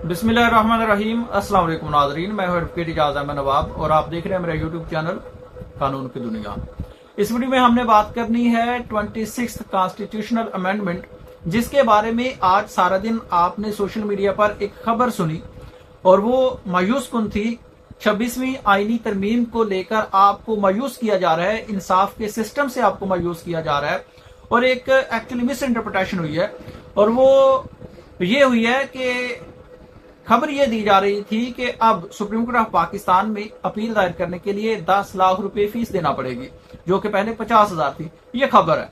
बिस्मिल्लाहिर्रहमानिर्रहीम। अस्सलाम वालेकुम नाज़रीन, मैं हूं एडवोकेट इजाज़ अहमद नवाब और आप देख रहे हैं मेरा यूट्यूब चैनल कानून की दुनिया। इस वीडियो में हमने बात करनी है 26th कॉन्स्टिट्यूशनल अमेंडमेंट, जिसके बारे में आज सारा दिन आपने सोशल मीडिया पर एक खबर सुनी और वो मायूस कुन थी। 26वीं आईनी तरमीम को लेकर आपको मायूस किया जा रहा है, इंसाफ के सिस्टम से आपको मायूस किया जा रहा है और एक एक्चुअली मिस इंटरप्रिटेशन हुई है। और वो ये हुई है कि खबर ये दी जा रही थी कि अब सुप्रीम कोर्ट ऑफ पाकिस्तान में अपील दायर करने के लिए 10 लाख रुपए फीस देना पड़ेगी, जो कि पहले 50,000 थी। ये खबर है।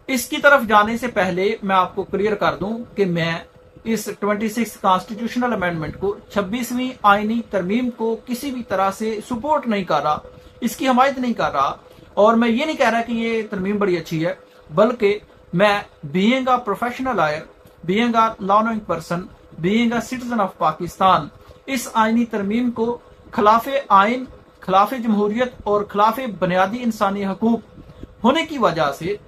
इसकी तरफ जाने से पहले मैं आपको क्लियर कर दूं कि मैं इस 26th कॉन्स्टिट्यूशनल अमेंडमेंट को, 26वीं आईनी तरमीम को किसी भी तरह से सपोर्ट नहीं कर रहा, इसकी हमायत नहीं कर रहा। और मैं ये नहीं कह रहा कि ये तरमीम बड़ी अच्छी है, बल्कि मैं being a professional lawyer, being a law knowing person, being a citizen of Pakistan, इस आईनी तरमीम को खिलाफे आइन, खिलाफे जमहूरियत और खिलाफे बुनियादी इंसानी हकूक होने की वजह से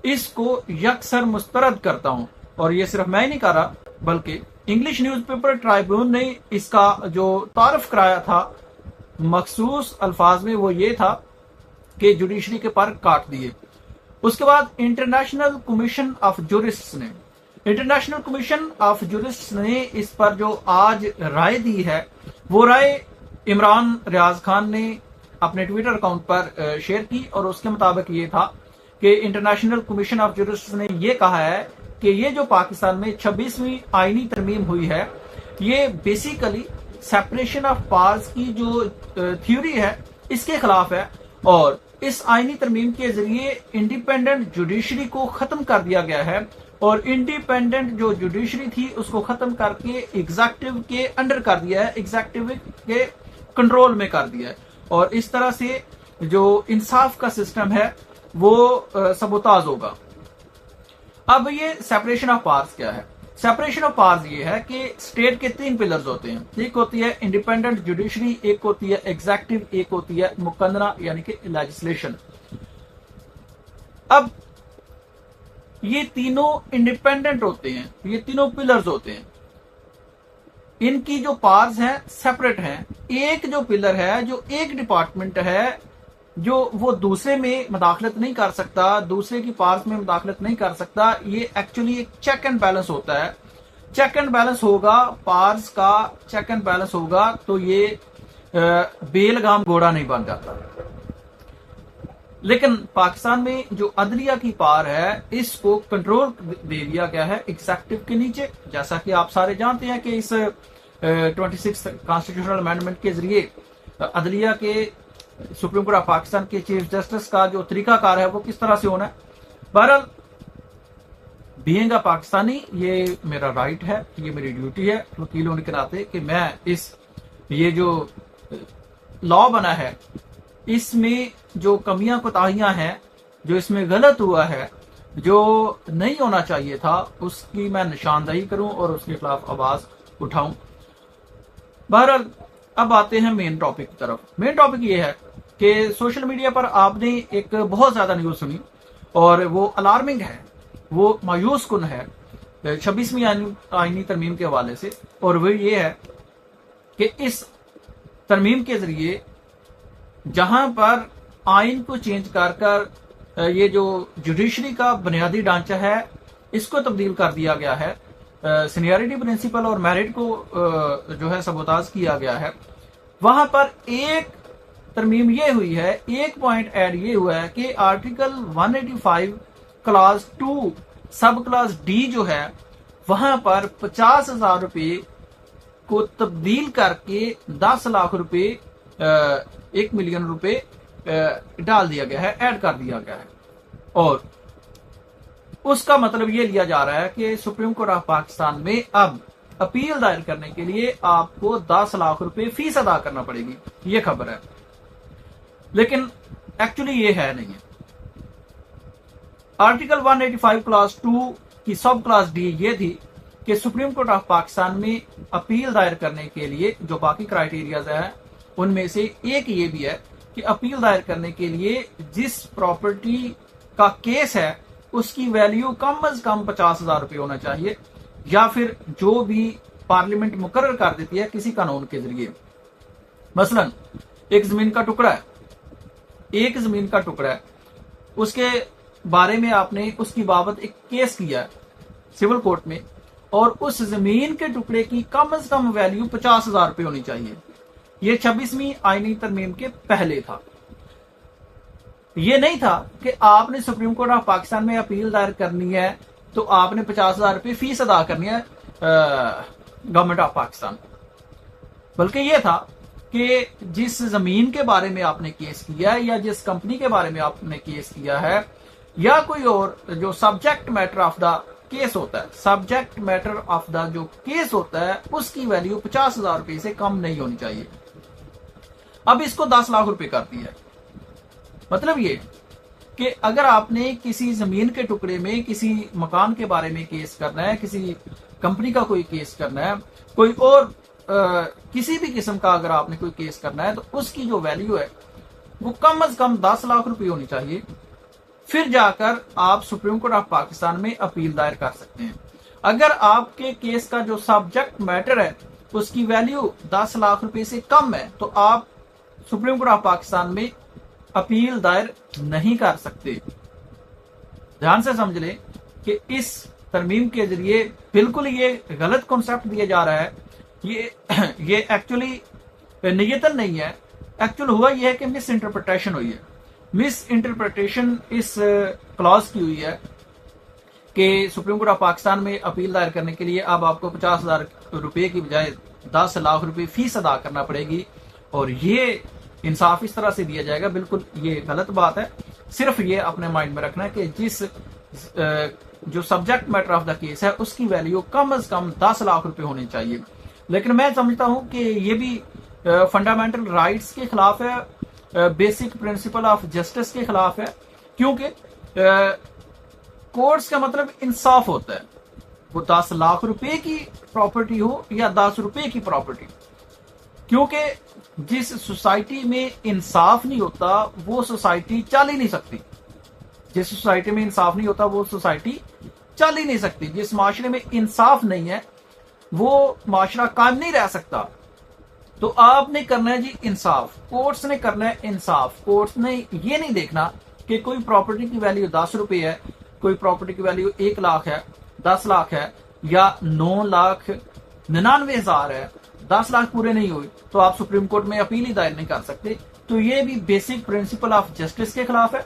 इसको यकसर मुस्तरद करता हूं। और ये सिर्फ मैं ही नहीं कर रहा, बल्कि इंग्लिश न्यूज़पेपर ट्राइब्यून ने इसका जो तारफ कराया था मखसूस अल्फाज में, वो ये था कि जुडिशरी के पर काट दिए। उसके बाद इंटरनेशनल कमीशन ऑफ जूरिस्ट्स ने इस पर जो आज राय दी है, वो राय इमरान रियाज खान ने अपने ट्विटर अकाउंट पर शेयर की और उसके मुताबिक ये था कि इंटरनेशनल कमीशन ऑफ जूरिस्ट्स ने ये कहा है कि ये जो पाकिस्तान में 26वीं आईनी तरमीम हुई है, ये बेसिकली सेपरेशन ऑफ पावर्स की जो थ्योरी है, इसके खिलाफ है। और इस आईनी तरमीम के जरिए इंडिपेंडेंट जुडिशरी को खत्म कर दिया गया है और इंडिपेंडेंट जो जुडिशरी थी उसको खत्म करके एग्जीक्यूटिव के अंडर कर दिया है, एग्जीक्यूटिव के कंट्रोल में कर दिया है। और इस तरह से जो इंसाफ का सिस्टम है वो सबोताज होगा। अब ये सेपरेशन ऑफ पावर्स क्या है? सेपरेशन ऑफ पावर्स ये है कि स्टेट के 3 पिलर्स होते हैं। एक होती है इंडिपेंडेंट जुडिशरी, एक होती है एग्जीक्यूटिव, एक होती है मुकन्ना यानी कि लेजिस्लेशन। अब ये तीनों इंडिपेंडेंट होते हैं, ये तीनों पिलर्स होते हैं, इनकी जो पावर्स हैं सेपरेट हैं। एक जो पिलर है, जो एक डिपार्टमेंट है, जो वो दूसरे में मदाखलत नहीं कर सकता, दूसरे की पावर्स में मदाखलत नहीं कर सकता। ये एक्चुअली एक चेक एंड बैलेंस होता है। चेक एंड बैलेंस होगा, पावर्स का चेक एंड बैलेंस होगा, तो ये बेलगाम घोड़ा नहीं बन जाता। लेकिन पाकिस्तान में जो अदलिया की पावर है, इसको कंट्रोल दे दिया गया है एग्जीक्यूटिव के नीचे। जैसा कि आप सारे जानते हैं कि इस 26th कॉन्स्टिट्यूशनल अमेंडमेंट के जरिए अदलिया के, सुप्रीम कोर्ट ऑफ पाकिस्तान के चीफ जस्टिस का जो तरीकाकार है वो किस तरह से होना है। बहरहाल बीइंग अ पाकिस्तानी, ये मेरा राइट है, ये मेरी ड्यूटी है वकील होने के नाते कि मैं ये जो लॉ बना है, इसमें जो कमियां कोताहियां हैं, जो इसमें गलत हुआ है, जो नहीं होना चाहिए था, उसकी मैं निशानदही करूं और उसके खिलाफ आवाज उठाऊं। बहरहाल अब आते हैं मेन टॉपिक की तरफ। मेन टॉपिक ये है कि सोशल मीडिया पर आपने एक बहुत ज्यादा न्यूज सुनी और वो अलार्मिंग है, वो मायूस कुन है 26वीं आईनी तरमीम के हवाले से। और वो ये है कि इस तरमीम के जरिए जहां पर आइन को चेंज कर ये जो जुडिशरी का बुनियादी ढांचा है, इसको तब्दील कर दिया गया है। सीनियरिटी प्रिंसिपल और मेरिट को जो है सबोताज किया गया है। वहां पर एक तरमीम ये हुई है, एक पॉइंट ऐड ये हुआ है कि आर्टिकल 185 क्लास 2 सब क्लास डी जो है, वहां पर 50,000 रुपए को तब्दील करके 10 लाख रुपए 1 मिलियन रुपए डाल दिया गया है, ऐड कर दिया गया है। और उसका मतलब ये लिया जा रहा है कि सुप्रीम कोर्ट ऑफ पाकिस्तान में अब अपील दायर करने के लिए आपको 10 लाख रुपए फीस अदा करना पड़ेगी। ये खबर है, लेकिन एक्चुअली ये है नहीं है। आर्टिकल 185 क्लास 2 की सब क्लास डी ये थी कि सुप्रीम कोर्ट ऑफ पाकिस्तान में अपील दायर करने के लिए जो बाकी क्राइटेरियाज है, उनमें से एक ये भी है कि अपील दायर करने के लिए जिस प्रॉपर्टी का केस है उसकी वैल्यू कम अज कम 50,000 रुपए होना चाहिए, या फिर जो भी पार्लियामेंट मुकर्रर कर देती है किसी कानून के जरिए। मसलन एक जमीन का टुकड़ा है, एक जमीन का टुकड़ा है, उसके बारे में आपने उसकी बाबत एक केस किया है सिविल कोर्ट में, और उस जमीन के टुकड़े की कम से कम वैल्यू 50,000 रुपये होनी चाहिए। ये 26वीं आईनी तरमीम के पहले था। ये नहीं था कि आपने सुप्रीम कोर्ट ऑफ पाकिस्तान में अपील दायर करनी है तो आपने 50,000 रुपये फीस अदा करनी है गवर्नमेंट ऑफ पाकिस्तान, बल्कि ये था कि जिस जमीन के बारे में आपने केस किया है या जिस कंपनी के बारे में आपने केस किया है या कोई और जो subject matter of the case होता है, सब्जेक्ट मैटर ऑफ द जो केस होता है उसकी वैल्यू 50,000 रुपये से कम नहीं होनी चाहिए। अब इसको 10 लाख रुपए कर दिया। मतलब ये कि अगर आपने किसी जमीन के टुकड़े में किसी मकान के बारे में केस करना है, किसी कंपनी का कोई केस करना है, कोई और किसी भी किस्म का अगर आपने कोई केस करना है, तो उसकी जो वैल्यू है वो कम से कम 10 लाख रुपए होनी चाहिए। फिर जाकर आप सुप्रीम कोर्ट ऑफ पाकिस्तान में अपील दायर कर सकते हैं। अगर आपके केस का जो सब्जेक्ट मैटर है उसकी वैल्यू 10 लाख रुपए से कम है तो आप सुप्रीम कोर्ट ऑफ पाकिस्तान में अपील दायर नहीं कर सकते। ध्यान से समझ लें कि इस तरमीम के जरिए बिल्कुल ये गलत कॉन्सेप्ट दिया जा रहा है। ये एक्चुअली नियतन नहीं है, एक्चुअल हुआ यह है कि मिस इंटरप्रिटेशन हुई है। मिस इंटरप्रिटेशन इस क्लॉज की हुई है कि सुप्रीम कोर्ट ऑफ पाकिस्तान में अपील दायर करने के लिए अब आपको 50,000 रुपए की बजाय 10 लाख रुपए फीस अदा करना पड़ेगी, और ये इंसाफ इस तरह से दिया जाएगा। बिल्कुल ये गलत बात है। सिर्फ ये अपने माइंड में रखना है कि जिस जो subject matter of the case है उसकी वैल्यू कम से कम 10 लाख रुपए होनी चाहिए। लेकिन मैं समझता हूं कि ये भी फंडामेंटल राइट्स के खिलाफ है, बेसिक प्रिंसिपल ऑफ जस्टिस के खिलाफ है, क्योंकि कोर्ट्स का मतलब इंसाफ होता है। वो 10 लाख रुपए की प्रॉपर्टी हो या 10 रुपए की प्रॉपर्टी, क्योंकि जिस सोसाइटी में इंसाफ नहीं होता वो सोसाइटी चल ही नहीं सकती। जिस सोसाइटी में इंसाफ नहीं होता वो सोसाइटी चल ही नहीं सकती। जिस माशरे में इंसाफ नहीं है वो माशरा कायम नहीं रह सकता। तो आपने करना है जी इंसाफ, कोर्ट्स ने करना है इंसाफ। कोर्ट्स ने ये नहीं देखना कि कोई प्रॉपर्टी की वैल्यू 10 रुपए है, कोई प्रॉपर्टी की वैल्यू 1 लाख है, 10 लाख है या 9,99,000 है, 10 लाख पूरे नहीं हुए तो आप सुप्रीम कोर्ट में अपील ही दायर नहीं कर सकते। तो ये भी बेसिक प्रिंसिपल ऑफ जस्टिस के खिलाफ है,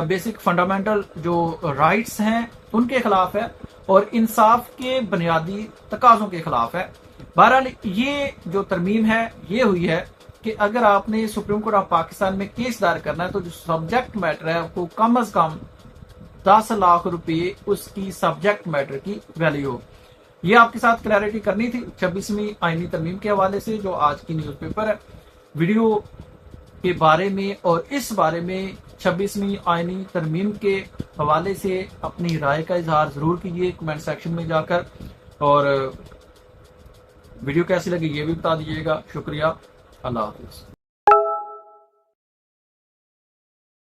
बेसिक फंडामेंटल जो राइट्स हैं उनके खिलाफ है, और इंसाफ के बुनियादी तकाजों के खिलाफ है। बहरहाल ये जो तरमीम है ये हुई है कि अगर आपने सुप्रीम कोर्ट ऑफ पाकिस्तान में केस दायर करना है तो जो सब्जेक्ट मैटर है वो कम से कम 10 लाख रुपए उसकी सब्जेक्ट मैटर की वैल्यू हो। ये आपके साथ क्लैरिटी करनी थी 26वीं आईनी तरमीम के हवाले से जो आज की न्यूज़पेपर है। वीडियो के बारे में और इस बारे में 26वीं आईनी तरमीम के हवाले से अपनी राय का इजहार जरूर कीजिए कमेंट सेक्शन में जाकर, और वीडियो कैसी लगी ये भी बता दीजिएगा। शुक्रिया, अल्लाह हाफिज।